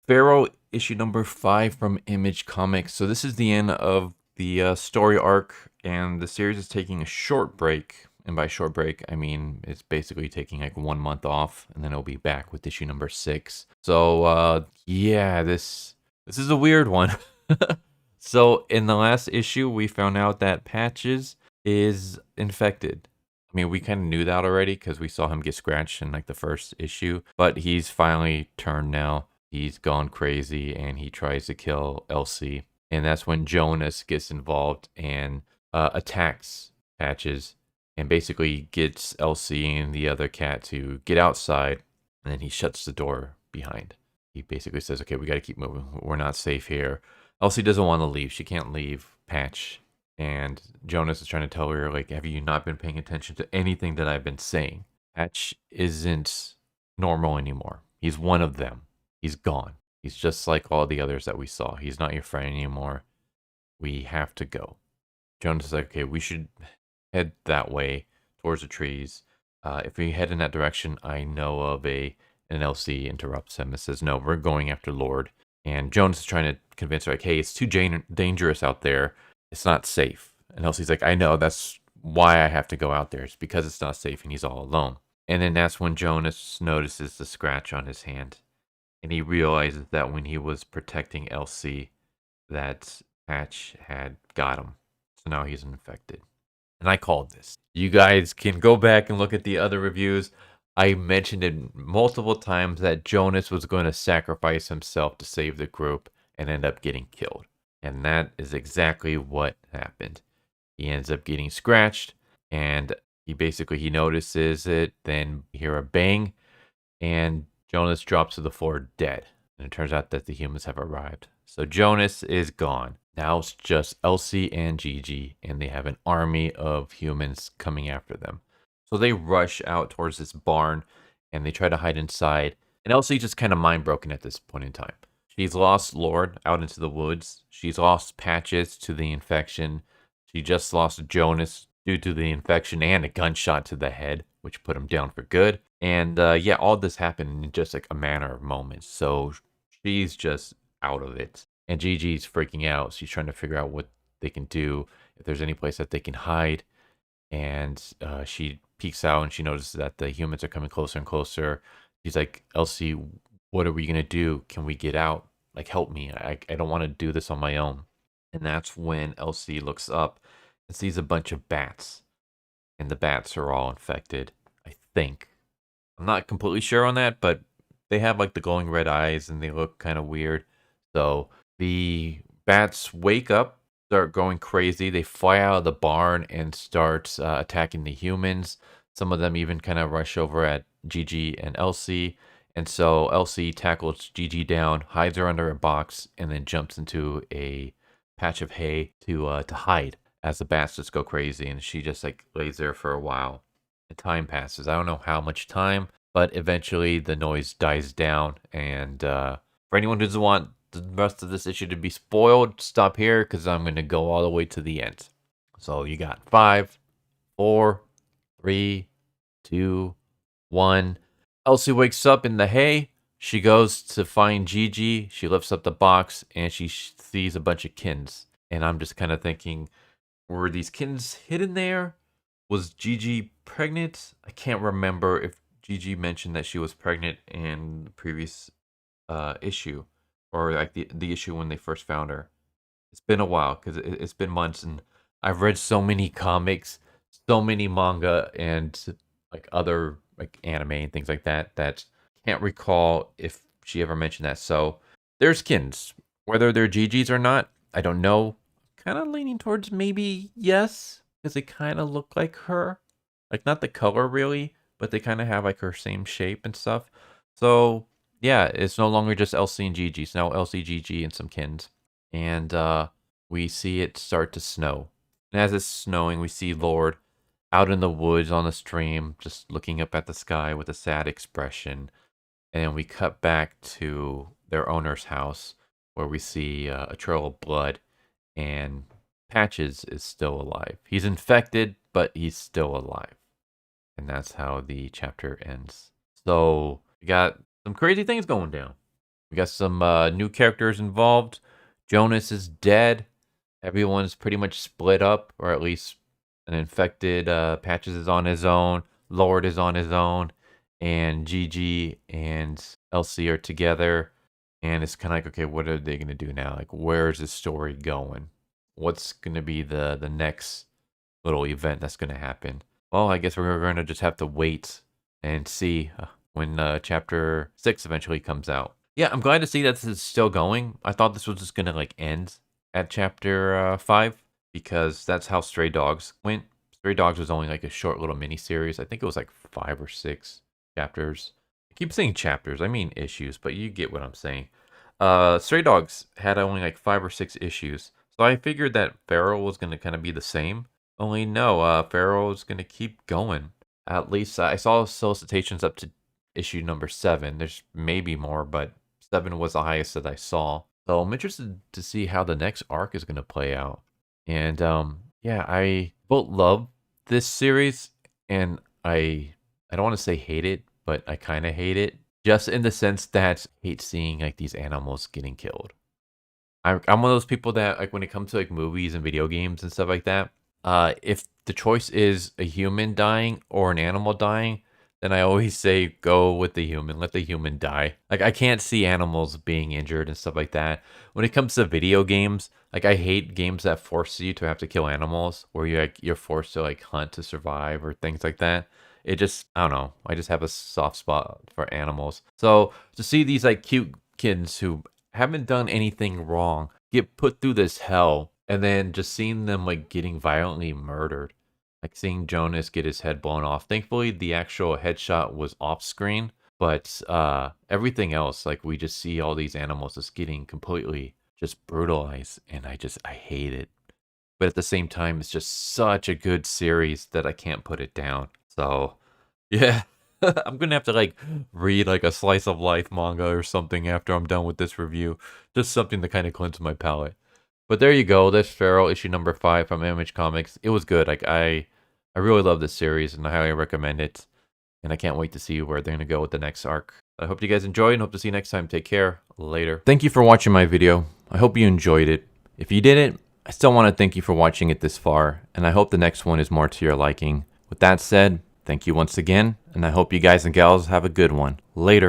Pharaoh issue number 5 from Image Comics. So this is the end of the story arc, and the series is taking a short break. And by short break, I mean it's basically taking like 1 month off, and then it'll be back with issue number 6. So yeah, this is a weird one. So in the last issue, we found out that Patches is infected. I mean, we kind of knew that already because we saw him get scratched in like the first issue, but he's finally turned now. He's gone crazy and he tries to kill Elsie. And that's when Jonas gets involved and attacks Patches and basically gets Elsie and the other cat to get outside. And then he shuts the door behind. He basically says, okay, we got to keep moving. We're not safe here. Elsie doesn't want to leave. She can't leave Patch. And Jonas is trying to tell her, like, have you not been paying attention to anything that I've been saying? Patch isn't normal anymore. He's one of them. He's gone. He's just like all the others that we saw. He's not your friend anymore. We have to go. Jonas is like, okay, we should head that way towards the trees. If we head in that direction, I know of an LC interrupts him and says, no, we're going after Lord. And Jonas is trying to convince her, like, hey, it's too dangerous out there. It's not safe. And Elsie's like, I know, that's why I have to go out there. It's because it's not safe and he's all alone. And then that's when Jonas notices the scratch on his hand. And he realizes that when he was protecting Elsie, that Patch had got him. So now he's infected. And I called this. You guys can go back and look at the other reviews. I mentioned it multiple times that Jonas was going to sacrifice himself to save the group and end up getting killed. And that is exactly what happened. He ends up getting scratched and he notices it, then you hear a bang, and Jonas drops to the floor dead. And it turns out that the humans have arrived. So Jonas is gone. Now it's just Elsie and Gigi, and they have an army of humans coming after them. So they rush out towards this barn, and they try to hide inside. And Elsie's just kind of mind broken at this point in time. She's lost Lord out into the woods. She's lost Patches to the infection. She just lost Jonas due to the infection and a gunshot to the head, which put him down for good. And yeah, all this happened in just like a matter of moments. So she's just out of it. And Gigi's freaking out. She's trying to figure out what they can do, if there's any place that they can hide. And she peeks out and she notices that the humans are coming closer and closer. She's like, Elsie, what are we going to do? Can we get out? Like, help me. I don't want to do this on my own. And that's when Elsie looks up and sees a bunch of bats. And the bats are all infected, I think. I'm not completely sure on that, but they have like the glowing red eyes and they look kind of weird. So the bats wake up, start going crazy. They fly out of the barn and start attacking the humans. Some of them even kind of rush over at Gigi and Elsie. And so Elsie tackles Gigi down, hides her under a box, and then jumps into a patch of hay to hide as the bats just go crazy. And she just like lays there for a while. And time passes. I don't know how much time, but eventually the noise dies down. And for anyone who doesn't want the rest of this issue to be spoiled, stop here because I'm going to go all the way to the end. So you got 5, 4, 3, 2, 1. Elsie wakes up in the hay. She goes to find Gigi. She lifts up the box and she sees a bunch of kins. And I'm just kind of thinking, were these kins hidden there? Was Gigi pregnant? I can't remember if Gigi mentioned that she was pregnant in the previous issue, or like the issue when they first found her. It's been a while because it's been months, and I've read so many comics, so many manga, and like other like anime and things like that that can't recall if she ever mentioned that. So there's kins, whether they're Gigi's or not, I don't know. Kind of leaning towards maybe yes, because they kind of look like her, like not the color really, but they kind of have like her same shape and stuff. So yeah, it's no longer just Elsie and Gigi. It's now Elsie, Gigi, and some kins. And we see it start to snow. And as it's snowing, we see Lord out in the woods on the stream, just looking up at the sky with a sad expression. And we cut back to their owner's house where we see a trail of blood. And Patches is still alive. He's infected, but he's still alive. And that's how the chapter ends. So we got some crazy things going down. We got some new characters involved. Jonas is dead. Everyone's pretty much split up, or at least an infected Patches is on his own. Lord is on his own, and Gigi and Elsie are together. And it's kind of like, okay, what are they gonna do now? Like, where's the story going? What's gonna be the next little event that's gonna happen? Well, I guess we're gonna just have to wait and see when chapter 6 eventually comes out. Yeah, I'm glad to see that this is still going. I thought this was just gonna like end at chapter 5 because that's how Stray Dogs went. Stray Dogs was only like a short little mini series. I think it was like 5 or 6 chapters. I keep saying chapters, I mean issues, but you get what I'm saying. Stray Dogs had only like 5 or 6 issues, so I figured that Feral was gonna kind of be the same. Only no, Feral is gonna keep going. At least I saw solicitations up to issue number 7. There's maybe more, but 7 was the highest that I saw. So I'm interested to see how the next arc is going to play out. And yeah, I both love this series and I don't want to say hate it, but I kind of hate it. Just in the sense that I hate seeing like these animals getting killed. I'm one of those people that like when it comes to like movies and video games and stuff like that, if the choice is a human dying or an animal dying, then I always say go with the human, let the human die. Like I can't see animals being injured and stuff like that. When it comes to video games, like I hate games that force you to have to kill animals, where you're forced to like hunt to survive or things like that. It just I don't know. I just have a soft spot for animals. So to see these like cute kids who haven't done anything wrong get put through this hell, and then just seeing them like getting violently murdered, like seeing Jonas get his head blown off. Thankfully the actual headshot was off screen, but everything else, like we just see all these animals just getting completely just brutalized, and I hate it. But at the same time it's just such a good series that I can't put it down. So yeah. I'm gonna have to like read like a slice of life manga or something after I'm done with this review. Just something to kind of cleanse my palate. But there you go. That's Feral issue number 5 from Image Comics. It was good. Like I really love this series and I highly recommend it. And I can't wait to see where they're gonna go with the next arc. I hope you guys enjoyed and hope to see you next time. Take care. Later. Thank you for watching my video. I hope you enjoyed it. If you didn't, I still want to thank you for watching it this far, and I hope the next one is more to your liking. With that said, thank you once again, and I hope you guys and gals have a good one. Later.